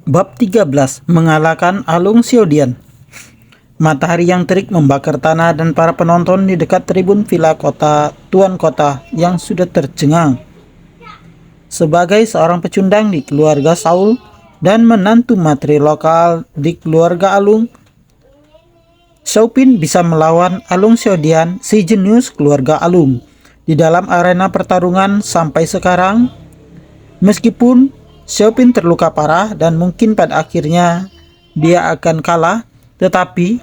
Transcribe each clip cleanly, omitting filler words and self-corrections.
Bab 13 mengalahkan Alung Xiaodian. Matahari yang terik membakar tanah dan para penonton di dekat tribun villa kota tuan kota yang sudah tercengang. Sebagai seorang pecundang di keluarga Saul dan menantu materi lokal di keluarga Alung, Xiaopin bisa melawan Alung Xiaodian, si jenius keluarga Alung, di dalam arena pertarungan sampai sekarang. Meskipun Xiaopin terluka parah dan mungkin pada akhirnya dia akan kalah, tetapi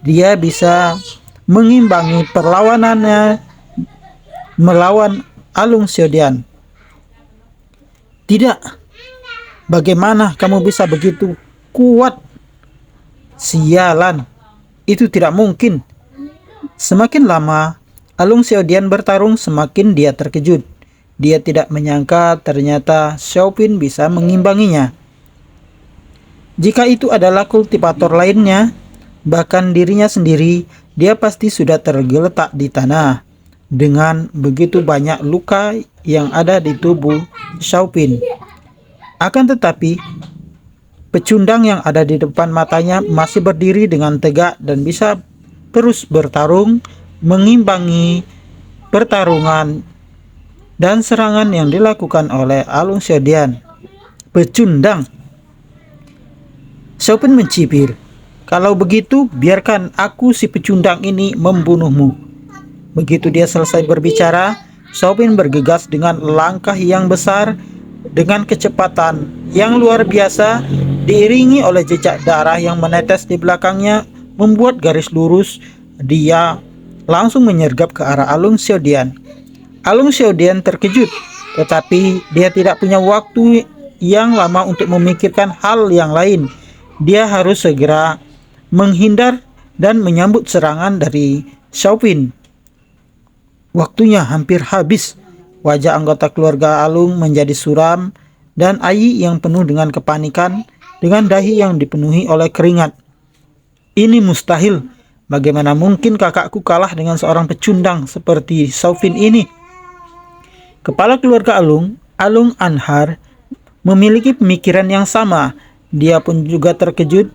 dia bisa mengimbangi perlawanannya melawan Alung Xiaodian. Tidak, bagaimana kamu bisa begitu kuat? Sialan, itu tidak mungkin. Semakin lama Alung Xiaodian bertarung, semakin dia terkejut. Dia tidak menyangka ternyata Xiaopin bisa mengimbanginya. Jika itu adalah kultivator lainnya, bahkan dirinya sendiri, dia pasti sudah tergeletak di tanah dengan begitu banyak luka yang ada di tubuh Xiaopin. Akan tetapi, pecundang yang ada di depan matanya masih berdiri dengan tegak dan bisa terus bertarung, mengimbangi pertarungan dan serangan yang dilakukan oleh Alung Xiaodian. Pecundang. Xiaopin mencibir, "Kalau begitu, biarkan aku si pecundang ini membunuhmu." Begitu dia selesai berbicara, Xiaopin bergegas dengan langkah yang besar, dengan kecepatan yang luar biasa, diiringi oleh jejak darah yang menetes di belakangnya, membuat garis lurus. Dia langsung menyergap ke arah Alung Xiaodian. Alung Xiaodian terkejut, tetapi dia tidak punya waktu yang lama untuk memikirkan hal yang lain. Dia harus segera menghindar dan menyambut serangan dari Xiaopin. Waktunya hampir habis. Wajah anggota keluarga Alung menjadi suram dan Ai yang penuh dengan kepanikan, dengan dahi yang dipenuhi oleh keringat. "Ini mustahil. Bagaimana mungkin kakakku kalah dengan seorang pecundang seperti Xiaopin ini?" Kepala keluarga Alung, Alung Anhar, memiliki pemikiran yang sama. Dia pun juga terkejut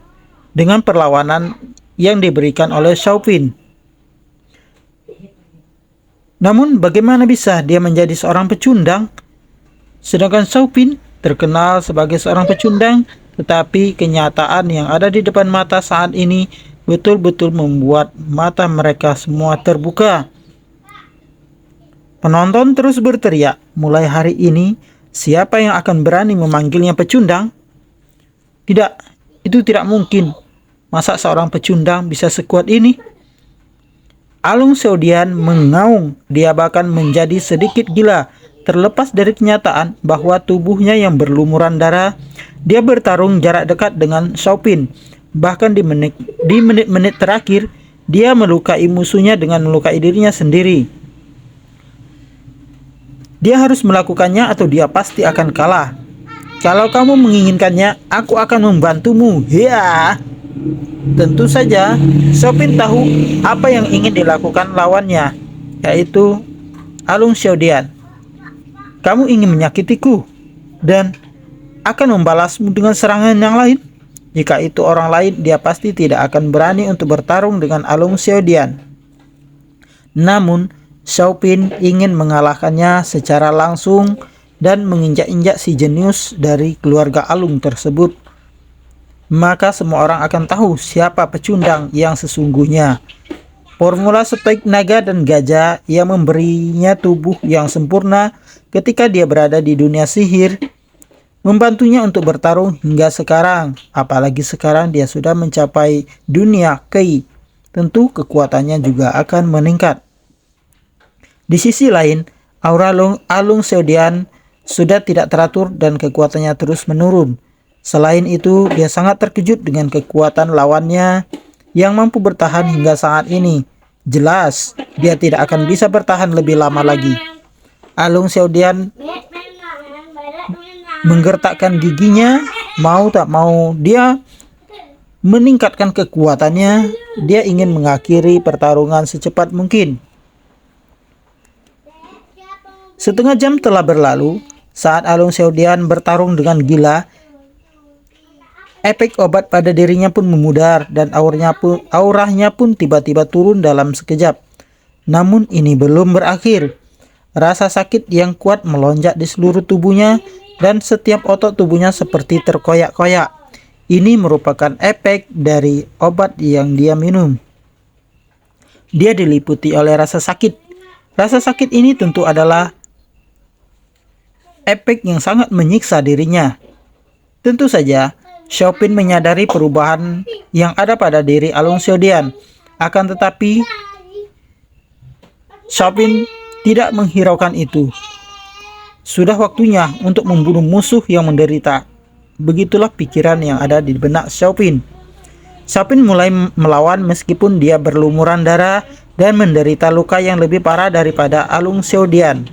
dengan perlawanan yang diberikan oleh Xiaopin. Namun bagaimana bisa dia menjadi seorang pecundang? Sedangkan Xiaopin terkenal sebagai seorang pecundang, tetapi kenyataan yang ada di depan mata saat ini betul-betul membuat mata mereka semua terbuka. Penonton terus berteriak, "Mulai hari ini, siapa yang akan berani memanggilnya pecundang?" Tidak, itu tidak mungkin. Masa seorang pecundang bisa sekuat ini? Alung Xiaodian mengaung, dia bahkan menjadi sedikit gila. Terlepas dari kenyataan bahwa tubuhnya yang berlumuran darah, dia bertarung jarak dekat dengan Xiaopin. Bahkan di menit-menit terakhir, dia melukai musuhnya dengan melukai dirinya sendiri. Dia harus melakukannya atau dia pasti akan kalah. "Kalau kamu menginginkannya, aku akan membantumu." Ya, tentu saja Xiaopin tahu apa yang ingin dilakukan lawannya, yaitu Alung Xiaodian. "Kamu ingin menyakitiku dan akan membalasmu dengan serangan yang lain. Jika itu orang lain, dia pasti tidak akan berani untuk bertarung dengan Alung Xiaodian." Namun Xiaopin ingin mengalahkannya secara langsung dan menginjak-injak si jenius dari keluarga Alung tersebut. Maka semua orang akan tahu siapa pecundang yang sesungguhnya. Formula spek naga dan gajah yang memberinya tubuh yang sempurna ketika dia berada di dunia sihir membantunya untuk bertarung hingga sekarang. Apalagi sekarang dia sudah mencapai dunia Kei. Tentu kekuatannya juga akan meningkat. Di sisi lain, aura Alung Xiaodian sudah tidak teratur dan kekuatannya terus menurun. Selain itu, dia sangat terkejut dengan kekuatan lawannya yang mampu bertahan hingga saat ini. Jelas, dia tidak akan bisa bertahan lebih lama lagi. Alung Xiaodian menggertakkan giginya, mau tak mau dia meningkatkan kekuatannya. Dia ingin mengakhiri pertarungan secepat mungkin. Setengah jam telah berlalu saat Alung Xiaodian bertarung dengan gila. Efek obat pada dirinya pun memudar dan auranya pun tiba-tiba turun dalam sekejap. Namun ini belum berakhir. Rasa sakit yang kuat melonjak di seluruh tubuhnya dan setiap otot tubuhnya seperti terkoyak-koyak. Ini merupakan efek dari obat yang dia minum. Dia diliputi oleh rasa sakit. Rasa sakit ini tentu adalah efek yang sangat menyiksa dirinya. Tentu saja, Xiaopin menyadari perubahan yang ada pada diri Alun Xiaodian. Akan tetapi, Xiaopin tidak menghiraukan itu. Sudah waktunya untuk membunuh musuh yang menderita. Begitulah pikiran yang ada di benak Xiaopin. Xiaopin mulai melawan meskipun dia berlumuran darah dan menderita luka yang lebih parah daripada Alun Xiaodian.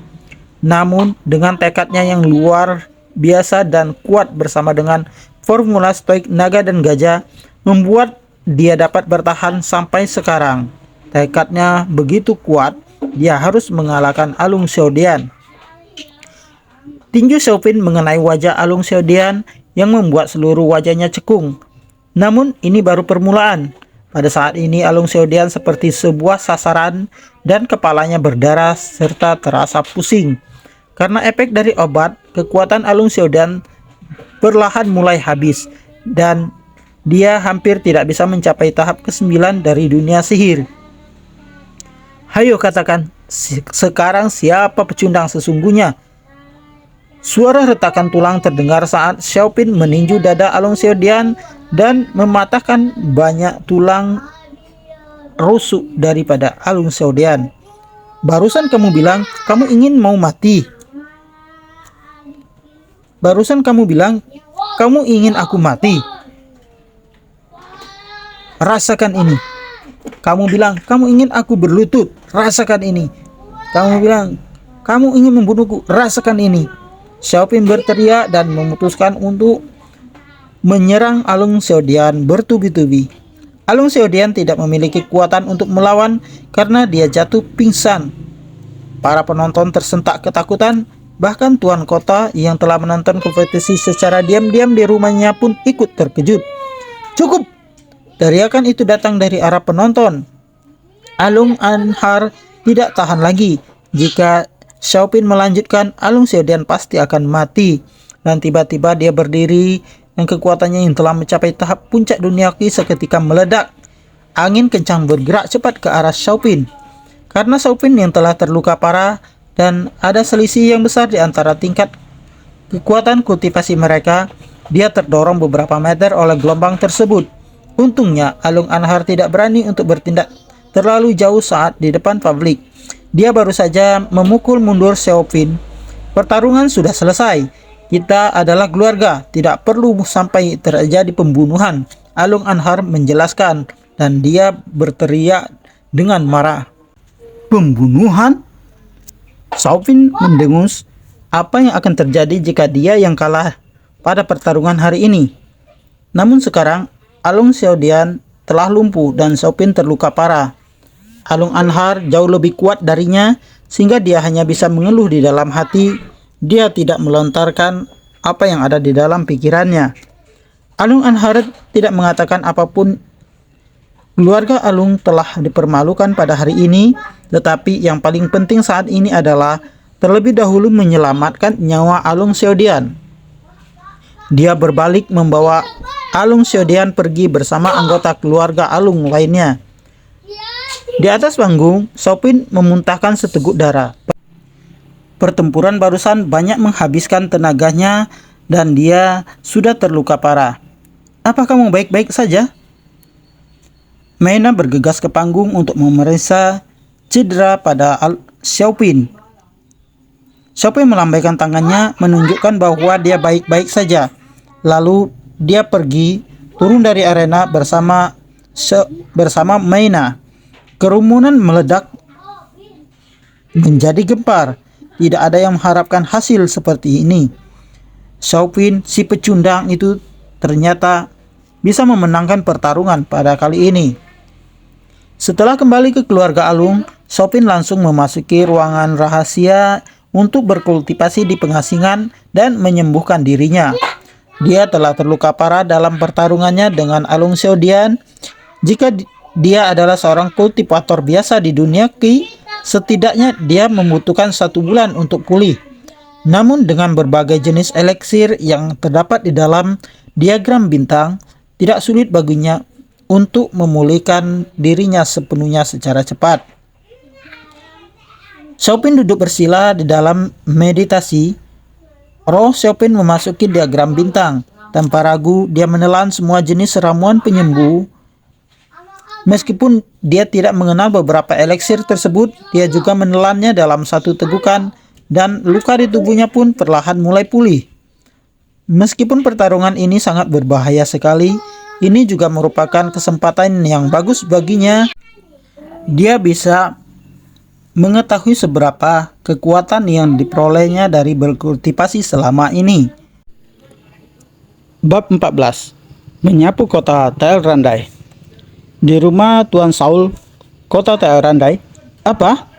Namun, dengan tekadnya yang luar biasa dan kuat bersama dengan formula stoik naga dan gajah, membuat dia dapat bertahan sampai sekarang. Tekadnya begitu kuat, dia harus mengalahkan Alun Xiaodian. Tinju Xiaopin mengenai wajah Alun Xiaodian yang membuat seluruh wajahnya cekung. Namun ini baru permulaan. Pada saat ini Alun Xiaodian seperti sebuah sasaran dan kepalanya berdarah serta terasa pusing. Karena efek dari obat, kekuatan Alun Xiaodian perlahan mulai habis dan dia hampir tidak bisa mencapai tahap ke-9 dari dunia sihir. Hayo katakan, sekarang siapa pecundang sesungguhnya? Suara retakan tulang terdengar saat Xiaopin meninju dada Alun Xiaodian dan mematahkan banyak tulang rusuk daripada Alun Xiaodian. Barusan kamu bilang kamu ingin mau mati. Barusan kamu bilang kamu ingin aku mati. Rasakan ini. Kamu bilang kamu ingin aku berlutut. Rasakan ini. Kamu bilang kamu ingin membunuhku. Rasakan ini. Xiaopin berteriak dan memutuskan untuk menyerang Alun Xiaodian bertubi-tubi. Alun Xiaodian tidak memiliki kekuatan untuk melawan karena dia jatuh pingsan. Para penonton tersentak ketakutan. Bahkan tuan kota yang telah menonton kompetisi secara diam-diam di rumahnya pun ikut terkejut. Cukup! Teriakan itu datang dari arah penonton. Alun Anhar tidak tahan lagi. Jika Xiaopin melanjutkan, Alun Xiaodian pasti akan mati. Dan tiba-tiba dia berdiri dan kekuatannya yang telah mencapai tahap puncak duniawi seketika meledak. Angin kencang bergerak cepat ke arah Xiaopin. Karena Xiaopin yang telah terluka parah dan ada selisih yang besar di antara tingkat kekuatan kultivasi mereka, dia terdorong beberapa meter oleh gelombang tersebut. Untungnya, Alun Anhar tidak berani untuk bertindak terlalu jauh saat di depan publik. Dia baru saja memukul mundur Xiaopin. Pertarungan sudah selesai. Kita adalah keluarga, tidak perlu sampai terjadi pembunuhan. Alun Anhar menjelaskan dan dia berteriak dengan marah. Pembunuhan? Xiaopin mendengus apa yang akan terjadi jika dia yang kalah pada pertarungan hari ini. Namun sekarang Alun Xiaodian telah lumpuh dan Xiaopin terluka parah. Alun Anhar jauh lebih kuat darinya sehingga dia hanya bisa mengeluh di dalam hati. Dia tidak melontarkan apa yang ada di dalam pikirannya. Alun Anhar tidak mengatakan apapun. Keluarga Alun telah dipermalukan pada hari ini, tetapi yang paling penting saat ini adalah terlebih dahulu menyelamatkan nyawa Alun Xiaodian. Dia berbalik membawa Alun Xiaodian pergi bersama anggota keluarga Alun lainnya. Di atas panggung, Xiaopin memuntahkan seteguk darah. Pertempuran barusan banyak menghabiskan tenaganya dan dia sudah terluka parah. Apa kamu baik-baik saja? Meina bergegas ke panggung untuk memeriksa cedera pada Xiaopin. Xiaopin melambaikan tangannya menunjukkan bahwa dia baik-baik saja. Lalu dia pergi turun dari arena bersama Meina. Kerumunan meledak menjadi gempar. Tidak ada yang mengharapkan hasil seperti ini. Xiaopin, si pecundang itu, ternyata bisa memenangkan pertarungan pada kali ini. Setelah kembali ke keluarga Alun, Xiaopin langsung memasuki ruangan rahasia untuk berkultivasi di pengasingan dan menyembuhkan dirinya. Dia telah terluka parah dalam pertarungannya dengan Alung Seodian. Jika dia adalah seorang kultivator biasa di dunia Qi, setidaknya dia membutuhkan 1 bulan untuk pulih. Namun dengan berbagai jenis eliksir yang terdapat di dalam diagram bintang, tidak sulit baginya untuk memulihkan dirinya sepenuhnya secara cepat. Xiaopin duduk bersila di dalam meditasi. Roh Xiaopin memasuki diagram bintang. Tanpa ragu, dia menelan semua jenis ramuan penyembuh. Meskipun dia tidak mengenal beberapa eliksir tersebut, dia juga menelannya dalam satu tegukan, dan luka di tubuhnya pun perlahan mulai pulih. Meskipun pertarungan ini sangat berbahaya sekali, ini juga merupakan kesempatan yang bagus baginya. Dia bisa mengetahui seberapa kekuatan yang diperolehnya dari berkultivasi selama ini. Bab 14. Menyapu kota Telrandai. Di rumah Tuan Saul, kota Telrandai. Apa?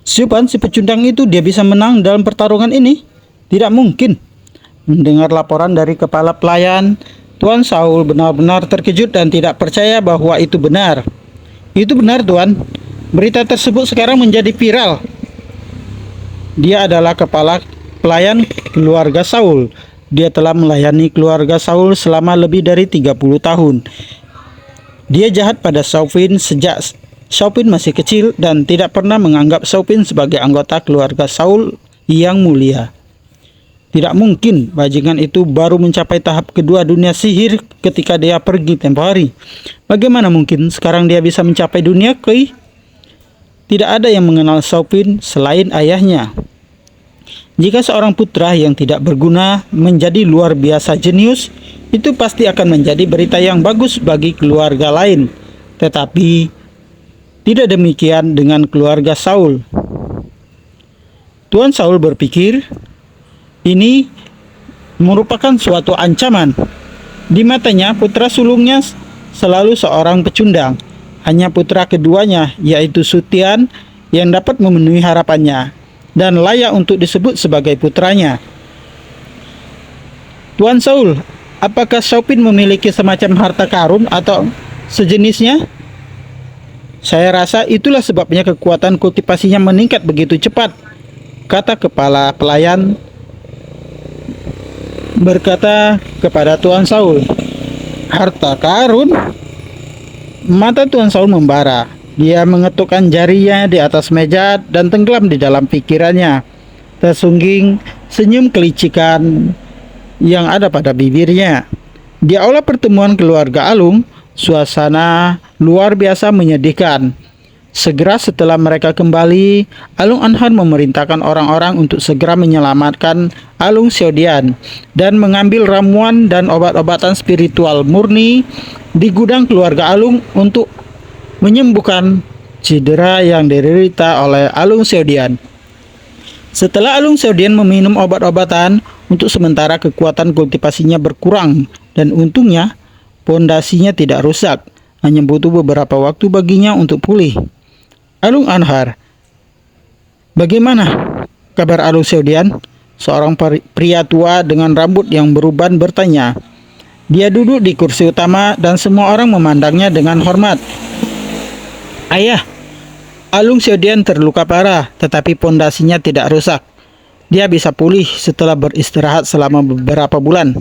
Siupan si pecundang itu dia bisa menang dalam pertarungan ini? Tidak mungkin. Mendengar laporan dari kepala pelayan, Tuan Saul benar-benar terkejut dan tidak percaya bahwa itu benar. Itu benar, Tuan. Berita tersebut sekarang menjadi viral. Dia adalah kepala pelayan keluarga Saul. Dia telah melayani keluarga Saul selama lebih dari 30 tahun. Dia jahat pada Xiaopin sejak Xiaopin masih kecil dan tidak pernah menganggap Xiaopin sebagai anggota keluarga Saul yang mulia. Tidak mungkin bajingan itu baru mencapai tahap kedua dunia sihir ketika dia pergi tempo hari. Bagaimana mungkin sekarang dia bisa mencapai dunia Qi? Tidak ada yang mengenal Xiaopin selain ayahnya. Jika seorang putra yang tidak berguna menjadi luar biasa jenius, itu pasti akan menjadi berita yang bagus bagi keluarga lain. Tetapi tidak demikian dengan keluarga Saul. Tuan Saul berpikir, ini merupakan suatu ancaman. Di matanya, putra sulungnya selalu seorang pecundang. Hanya putra keduanya, yaitu Sutian, yang dapat memenuhi harapannya dan layak untuk disebut sebagai putranya. Tuan Saul, apakah Xiaopin memiliki semacam harta karun atau sejenisnya? Saya rasa itulah sebabnya kekuatan kultivasinya meningkat begitu cepat, kata kepala pelayan berkata kepada Tuan Saul. Harta karun? Mata Tuan Saul membara. Dia mengetukkan jarinya di atas meja dan tenggelam di dalam pikirannya. Tersungging senyum kelicikan yang ada pada bibirnya. Di aula pertemuan keluarga Alung, suasana luar biasa menyedihkan. Segera setelah mereka kembali, Alung Anhar memerintahkan orang-orang untuk segera menyelamatkan Alung Seodian dan mengambil ramuan dan obat-obatan spiritual murni di gudang keluarga Alung untuk menyembuhkan cedera yang diderita oleh Alung Seodian. Setelah Alung Seodian meminum obat-obatan, untuk sementara kekuatan kultivasinya berkurang dan untungnya pondasinya tidak rusak. Hanya butuh beberapa waktu baginya untuk pulih. Alung Anhar, bagaimana kabar Alung Seodian? Seorang pria tua dengan rambut yang beruban bertanya. Dia duduk di kursi utama dan semua orang memandangnya dengan hormat. Ayah, Alung Seodian terluka parah, tetapi pondasinya tidak rusak. Dia bisa pulih setelah beristirahat selama beberapa bulan.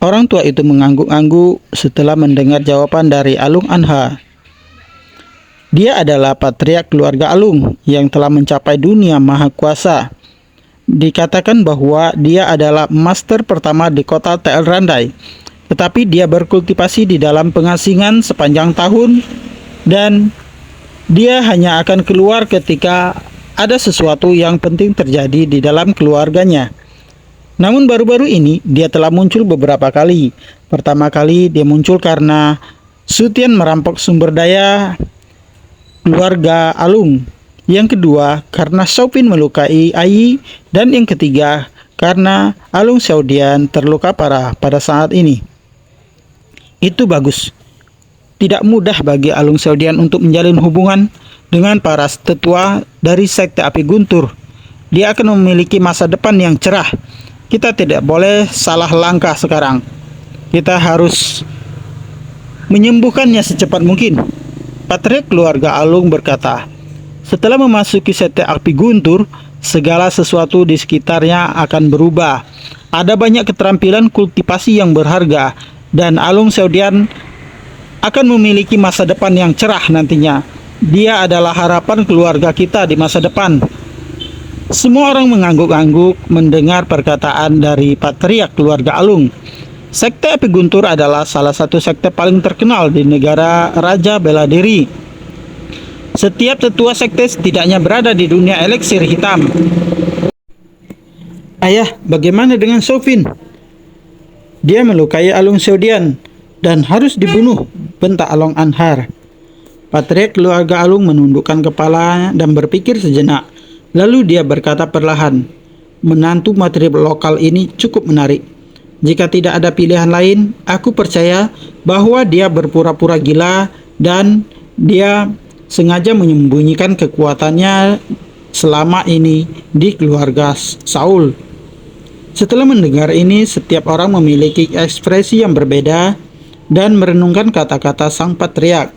Orang tua itu mengangguk-angguk setelah mendengar jawaban dari Alung Anhar. Dia adalah patriark keluarga Alung yang telah mencapai dunia maha kuasa. Dikatakan bahwa dia adalah master pertama di kota Telrandai, tetapi dia berkultivasi di dalam pengasingan sepanjang tahun dan dia hanya akan keluar ketika ada sesuatu yang penting terjadi di dalam keluarganya. Namun baru-baru ini dia telah muncul beberapa kali. Pertama kali dia muncul karena Sutian merampok sumber daya keluarga Alung. Yang kedua karena Xiaopin melukai Ai, dan yang ketiga karena Alung Seodian terluka parah pada saat ini. Itu bagus. Tidak mudah bagi Alung Seodian untuk menjalin hubungan dengan para tetua dari sekte api guntur. Dia akan memiliki masa depan yang cerah. kita tidak boleh salah langkah sekarang. Kita harus menyembuhkannya secepat mungkin. Patriark keluarga Alung berkata, setelah memasuki Sete Api Guntur, segala sesuatu di sekitarnya akan berubah. Ada banyak keterampilan kultivasi yang berharga, dan Alung Seodian akan memiliki masa depan yang cerah nantinya. Dia adalah harapan keluarga kita di masa depan. Semua orang mengangguk-angguk mendengar perkataan dari Patriark keluarga Alung. Sekte Api Guntur adalah salah satu sekte paling terkenal di negara Raja Beladiri. Setiap tetua sekte setidaknya berada di dunia eliksir hitam. Ayah, bagaimana dengan Sofin? Dia melukai Alung Seodian dan harus dibunuh, bentak Along Anhar. Patriark keluarga Alung menundukkan kepala dan berpikir sejenak. Lalu dia berkata perlahan, menantu materi lokal ini cukup menarik. Jika tidak ada pilihan lain, aku percaya bahwa dia berpura-pura gila dan dia sengaja menyembunyikan kekuatannya selama ini di keluarga Saul. Setelah mendengar ini, setiap orang memiliki ekspresi yang berbeda dan merenungkan kata-kata sang patriark.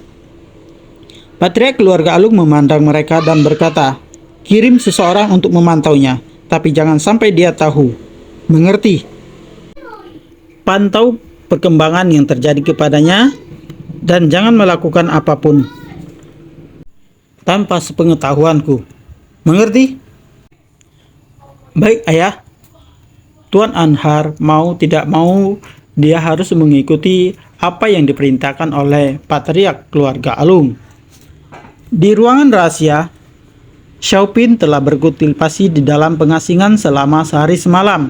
Patriark keluarga Alung memandang mereka dan berkata, kirim seseorang untuk memantaunya, tapi jangan sampai dia tahu. Mengerti? Pantau perkembangan yang terjadi kepadanya dan jangan melakukan apapun tanpa sepengetahuanku. Mengerti? Baik, Ayah. Tuan Anhar mau tidak mau dia harus mengikuti apa yang diperintahkan oleh Patriark keluarga Alung. Di ruangan rahasia, Xiaopin telah berkultivasi di dalam pengasingan selama sehari semalam.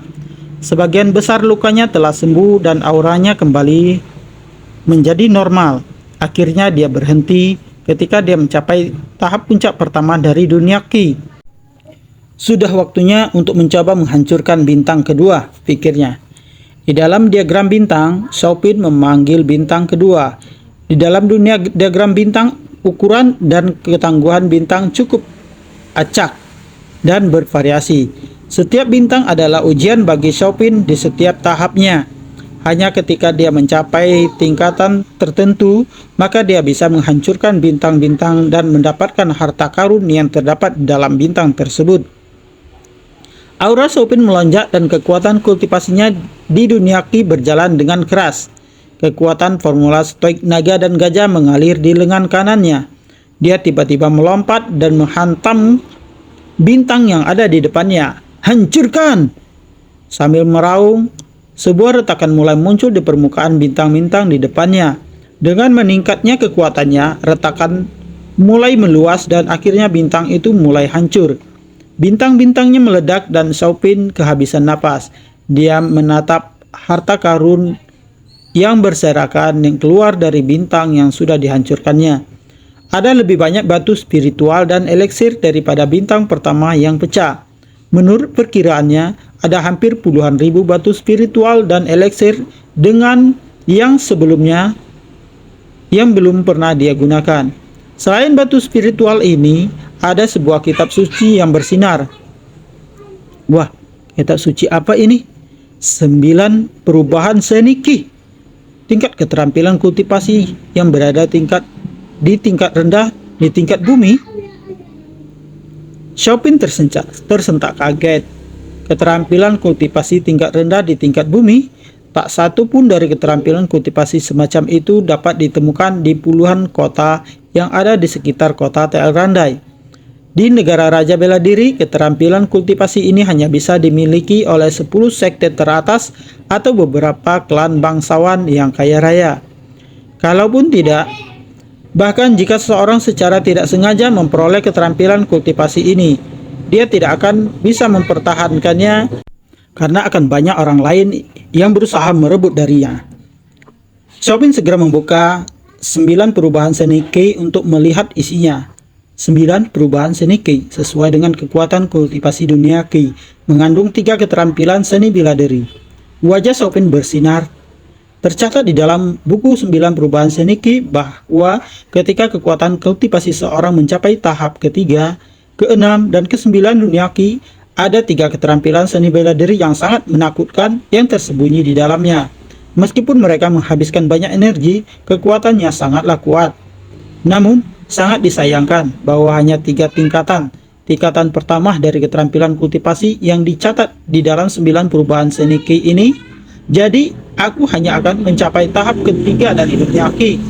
Sebagian besar lukanya telah sembuh dan auranya kembali menjadi normal. Akhirnya dia berhenti ketika dia mencapai tahap puncak pertama dari dunia Qi. Sudah waktunya untuk mencoba menghancurkan bintang kedua, pikirnya. Di dalam diagram bintang, Xiaopin memanggil bintang kedua. Di dalam dunia diagram bintang, ukuran dan ketangguhan bintang cukup acak dan bervariasi. Setiap bintang adalah ujian bagi Xiaopin di setiap tahapnya. Hanya ketika dia mencapai tingkatan tertentu, maka dia bisa menghancurkan bintang-bintang dan mendapatkan harta karun yang terdapat di dalam bintang tersebut. Aura Xiaopin melonjak dan kekuatan kultivasinya di dunia Qi berjalan dengan keras. Kekuatan formula stoik naga dan gajah mengalir di lengan kanannya. Dia tiba-tiba melompat dan menghantam bintang yang ada di depannya. Hancurkan! Sambil meraung, sebuah retakan mulai muncul di permukaan bintang-bintang di depannya. Dengan meningkatnya kekuatannya, retakan mulai meluas dan akhirnya bintang itu mulai hancur. Bintang-bintangnya meledak dan Xiaopin kehabisan napas. Dia menatap harta karun yang berserakan yang keluar dari bintang yang sudah dihancurkannya. Ada lebih banyak batu spiritual dan eliksir daripada bintang pertama yang pecah. Menurut perkiraannya, ada hampir puluhan ribu batu spiritual dan eliksir dengan yang sebelumnya yang belum pernah dia gunakan. Selain batu spiritual ini, ada sebuah kitab suci yang bersinar. Wah, kitab suci apa ini? 9 perubahan seni Qi. Tingkat keterampilan kultivasi yang berada di tingkat rendah di tingkat bumi. Xiaopin tersentak kaget. Keterampilan kultivasi tingkat rendah di tingkat bumi, tak satu pun dari keterampilan kultivasi semacam itu dapat ditemukan di puluhan kota yang ada di sekitar kota Telrandai. Di negara Raja Beladiri, keterampilan kultivasi ini hanya bisa dimiliki oleh 10 sekte teratas atau beberapa klan bangsawan yang kaya raya. Kalaupun tidak, bahkan jika seseorang secara tidak sengaja memperoleh keterampilan kultivasi ini, dia tidak akan bisa mempertahankannya karena akan banyak orang lain yang berusaha merebut darinya. Xiaopin segera membuka 9 perubahan seni Qi untuk melihat isinya. 9 perubahan seni Qi sesuai dengan kekuatan kultivasi dunia Qi, mengandung 3 keterampilan seni bela diri. Wajah Xiaopin bersinar. Tercatat di dalam buku 9 perubahan seni Qi bahwa ketika kekuatan kultivasi seorang mencapai tahap ketiga, ke-6, dan ke-9 dunia Qi, ada 3 keterampilan seni bela diri yang sangat menakutkan yang tersembunyi di dalamnya. Meskipun mereka menghabiskan banyak energi, kekuatannya sangatlah kuat. Namun, sangat disayangkan bahwa hanya 3 tingkatan. Tingkatan pertama dari keterampilan kultivasi yang dicatat di dalam 9 perubahan seni Ki ini. Jadi, aku hanya akan mencapai tahap ketiga dari dunia Ki.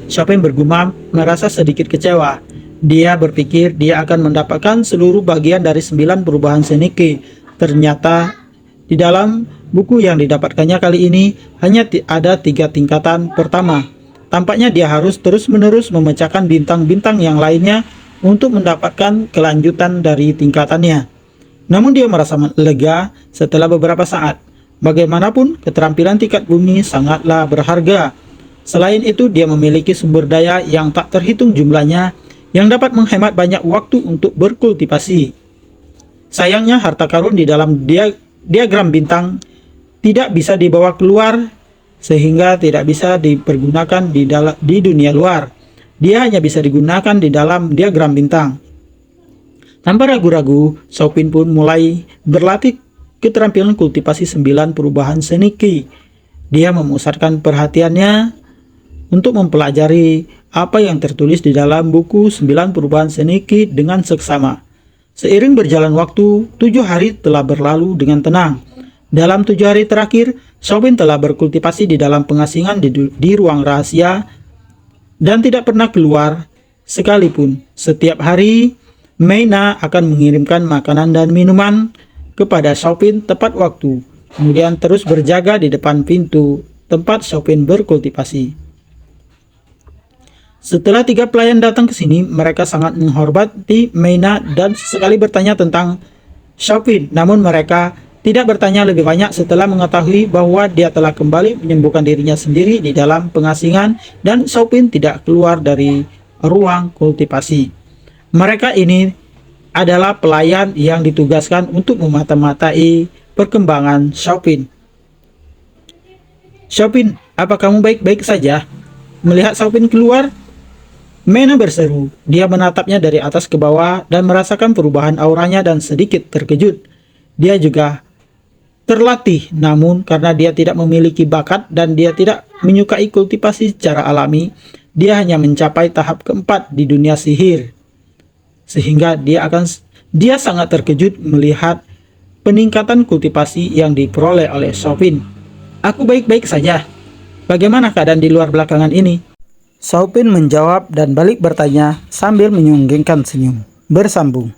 Chopin bergumam, merasa sedikit kecewa. Dia berpikir dia akan mendapatkan seluruh bagian dari 9 perubahan seni Ki. Ternyata di dalam buku yang didapatkannya kali ini hanya ada 3 tingkatan pertama. Tampaknya dia harus terus-menerus memecahkan bintang-bintang yang lainnya untuk mendapatkan kelanjutan dari tingkatannya. Namun dia merasa lega setelah beberapa saat. Bagaimanapun, keterampilan tingkat bumi sangatlah berharga. Selain itu, dia memiliki sumber daya yang tak terhitung jumlahnya yang dapat menghemat banyak waktu untuk berkultivasi. Sayangnya, harta karun di dalam diagram bintang tidak bisa dibawa keluar sehingga tidak bisa dipergunakan di dunia luar. Dia hanya bisa digunakan di dalam diagram bintang. Tanpa ragu-ragu, Chopin pun mulai berlatih keterampilan kultivasi 9 perubahan seni Ki. Dia memusatkan perhatiannya untuk mempelajari apa yang tertulis di dalam buku 9 perubahan seni Ki dengan seksama. Seiring berjalan waktu, 7 hari telah berlalu dengan tenang. Dalam 7 hari terakhir, Chopin telah berkultivasi di dalam pengasingan di ruang rahasia dan tidak pernah keluar sekalipun. Setiap hari, Meina akan mengirimkan makanan dan minuman kepada Chopin tepat waktu, kemudian terus berjaga di depan pintu tempat Chopin berkultivasi. Setelah 3 pelayan datang ke sini, mereka sangat menghormati Meina dan sesekali bertanya tentang Chopin. Namun mereka tidak bertanya lebih banyak setelah mengetahui bahwa dia telah kembali menyembuhkan dirinya sendiri di dalam pengasingan dan Chopin tidak keluar dari ruang kultivasi. Mereka ini adalah pelayan yang ditugaskan untuk memata-matai perkembangan Chopin. Chopin, apa kamu baik-baik saja? Melihat Chopin keluar, Meina berseru. Dia menatapnya dari atas ke bawah dan merasakan perubahan auranya dan sedikit terkejut. Dia juga terlatih, namun karena dia tidak memiliki bakat dan dia tidak menyukai kultivasi secara alami, dia hanya mencapai tahap keempat di dunia sihir. Sehingga dia sangat terkejut melihat peningkatan kultivasi yang diperoleh oleh Chopin. Aku baik-baik saja. Bagaimana keadaan di luar belakangan ini? Chopin menjawab dan balik bertanya sambil menyunggingkan senyum. Bersambung.